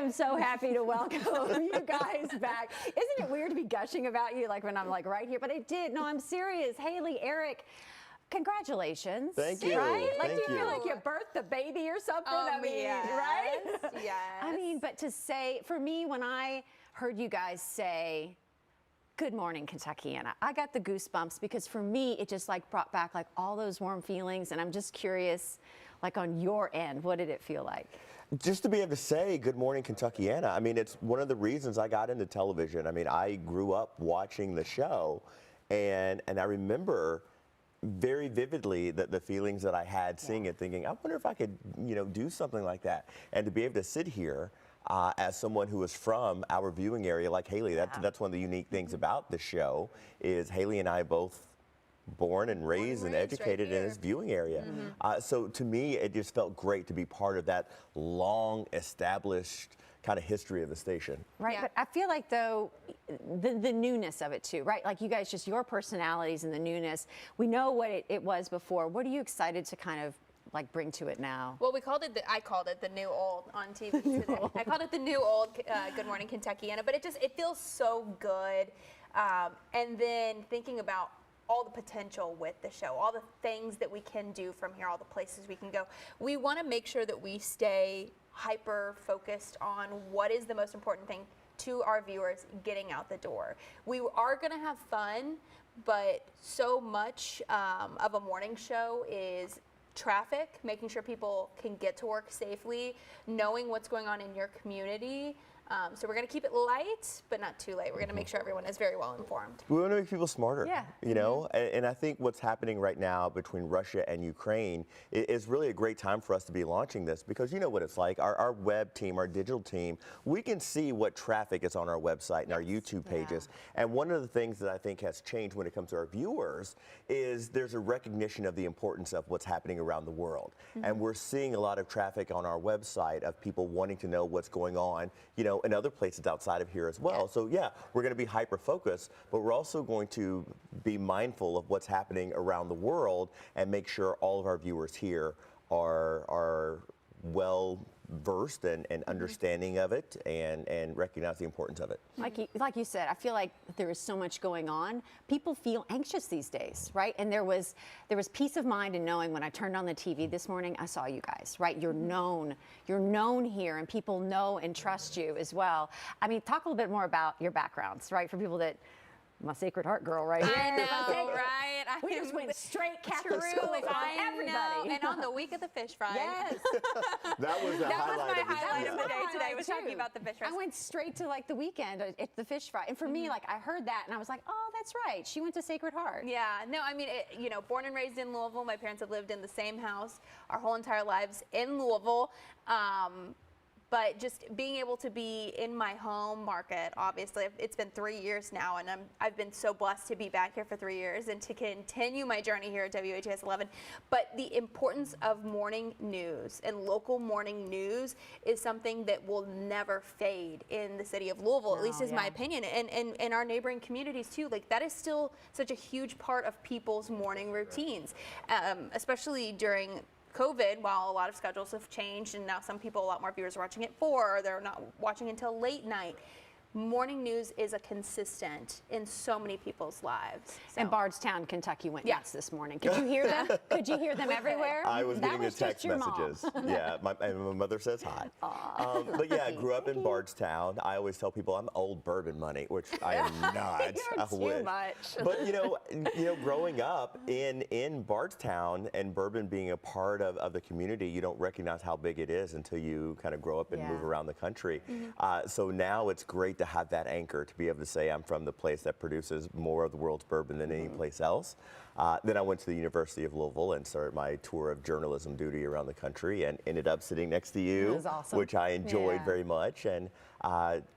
am so happy to welcome you guys back. Isn't it weird to be gushing about you like when I'm like right here? But I did. No, I'm serious. Hayley, Eric, congratulations. Thank you. Right? Like, Thank do you you. feel like you birthed a baby or something? I mean, Yes, right? Yes. I mean, but to say, for me, when I heard you guys say, Good Morning Kentuckiana, I got the goosebumps because for me, it just like brought back like all those warm feelings. And I'm just curious, like on your end, what did it feel like? Just to be able to say Good Morning Kentuckiana, I mean, it's one of the reasons I got into television. I mean, I grew up watching the show, and I remember very vividly the feelings that I had seeing it, thinking, I wonder if I could, do something like that. And to be able to sit here as someone who is from our viewing area, like Hayley, that's one of the unique things about the show, is Hayley and I both born and raised and educated right in this viewing area. So to me, it just felt great to be part of that long established kind of history of the station. Right, Yeah. but I feel like though, the newness of it too, right? Like you guys, just your personalities and the newness. We know what it was before. What are you excited to kind of like bring to it now? Well, I called it the new old on TV today. I called it the new old Good Morning Kentuckiana, but it feels so good. And then thinking about all the potential with the show, all the things that we can do from here, all the places we can go. We want to make sure that we stay hyper focused on what is the most important thing to our viewers getting out the door. We are going to have fun, but so much of a morning show is traffic, making sure people can get to work safely, knowing what's going on in your community. So we're going to keep it light, but not too late. We're going to make sure everyone is very well informed. We want to make people smarter, Yeah. And I think what's happening right now between Russia and Ukraine is really a great time for us to be launching this, because you know what it's like. Our web team, our digital team, we can see what traffic is on our website and our YouTube pages. And one of the things that I think has changed when it comes to our viewers is there's a recognition of the importance of what's happening around the world. And we're seeing a lot of traffic on our website of people wanting to know what's going on, in other places outside of here as well. So yeah, we're going to be hyper focused, but we're also going to be mindful of what's happening around the world and make sure all of our viewers here are well versed and understanding of it and recognize the importance of it. Like you said, I feel like there is so much going on. People feel anxious these days, right? And there was peace of mind in knowing when I turned on the TV this morning, I saw you guys, right? You're known here, and people know and trust you as well. I mean, talk a little bit more about your backgrounds, right? For people that, my Sacred Heart girl right here. I know, right? We just went straight Catholic school for everybody. And on the week of the fish fry. Yes. That was the That was highlight my of highlight of the day today, highlight was too. talking about the fish fries. I went straight to like the weekend at the fish fry. And for me, like I heard that and I was like, oh, that's right. She went to Sacred Heart. Yeah, no, I mean, born and raised in Louisville. My parents have lived in the same house our whole entire lives in Louisville. But just being able to be in my home market, obviously, it's been 3 years now, and I've been so blessed to be back here for 3 years and to continue my journey here at WHS 11. But the importance of morning news and local morning news is something that will never fade in the city of Louisville, at least is my opinion, and our neighboring communities too. Like, that is still such a huge part of people's morning routines, especially during COVID, while a lot of schedules have changed and now some people, a lot more viewers are watching at 4, or they're not watching until late night. Morning news is a consistent in so many people's lives. So. And Bardstown, Kentucky went nuts this morning. Could you hear them? Could you hear them everywhere? I was getting the text your mom. messages. Yeah, my mother says hi. But yeah, I grew up in Bardstown. I always tell people I'm old bourbon money, which I am not. You're too much. But growing up in Bardstown and bourbon being a part of the community, you don't recognize how big it is until you kind of grow up and move around the country. So now it's great to have that anchor, to be able to say I'm from the place that produces more of the world's bourbon than any place else. Then I went to the University of Louisville and started my tour of journalism duty around the country and ended up sitting next to you, That was awesome. which I enjoyed very much, and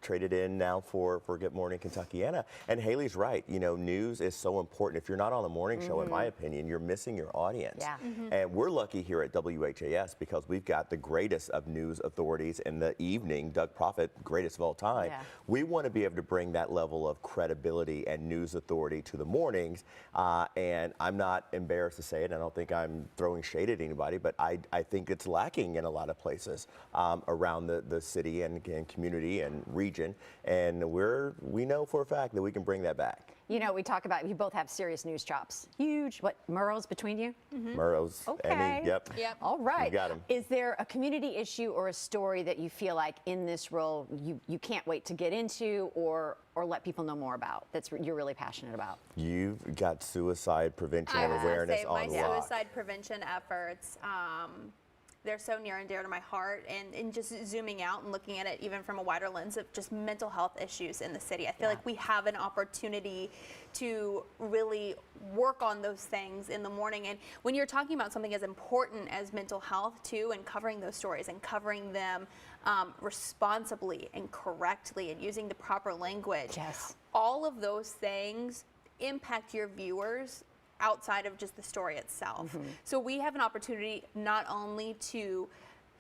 traded in now for Good Morning Kentuckiana. And Hayley's right, news is so important. If you're not on the morning show, in my opinion, you're missing your audience. Yeah. And we're lucky here at WHAS because we've got the greatest of news authorities in the evening, Doug Prophet, greatest of all time. Yeah. We want to be able to bring that level of credibility and news authority to the mornings, and I'm not embarrassed to say it. I don't think I'm throwing shade at anybody, but I think it's lacking in a lot of places around the city and community and region. And we know for a fact that we can bring that back. You know, we talk about, you both have serious news chops. Huge, what, Murrows between you? Murrows, Okay. Emmy, yep. All right. You got 'em. Is there a community issue or a story that you feel like in this role you can't wait to get into or let people know more about you're really passionate about? You've got suicide prevention I and was gonna awareness say, on my lock. suicide prevention efforts, they're so near and dear to my heart, and just zooming out and looking at it even from a wider lens of just mental health issues in the city. I feel like we have an opportunity to really work on those things in the morning. And when you're talking about something as important as mental health too, and covering those stories and covering them responsibly and correctly and using the proper language, Yes. all of those things impact your viewers outside of just the story itself. So we have an opportunity not only to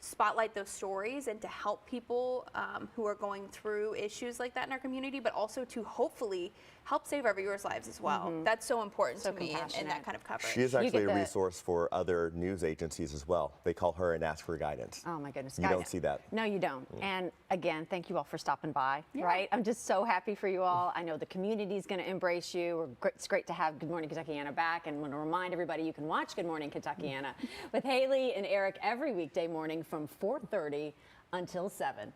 spotlight those stories and to help people who are going through issues like that in our community, but also to hopefully help save our viewers' lives as well. That's so important So to me in compassionate. that kind of coverage. She is You actually get a the- resource for other news agencies as well. They call her and ask for guidance. Oh my goodness, You guys. don't see that. No, you don't. And again, thank you all for stopping by, right? I'm just so happy for you all. I know the community is going to embrace you. It's great to have Good Morning Kentuckiana back. And I want to remind everybody you can watch Good Morning Kentuckiana with Hayley and Eric every weekday morning from 4:30 until 7.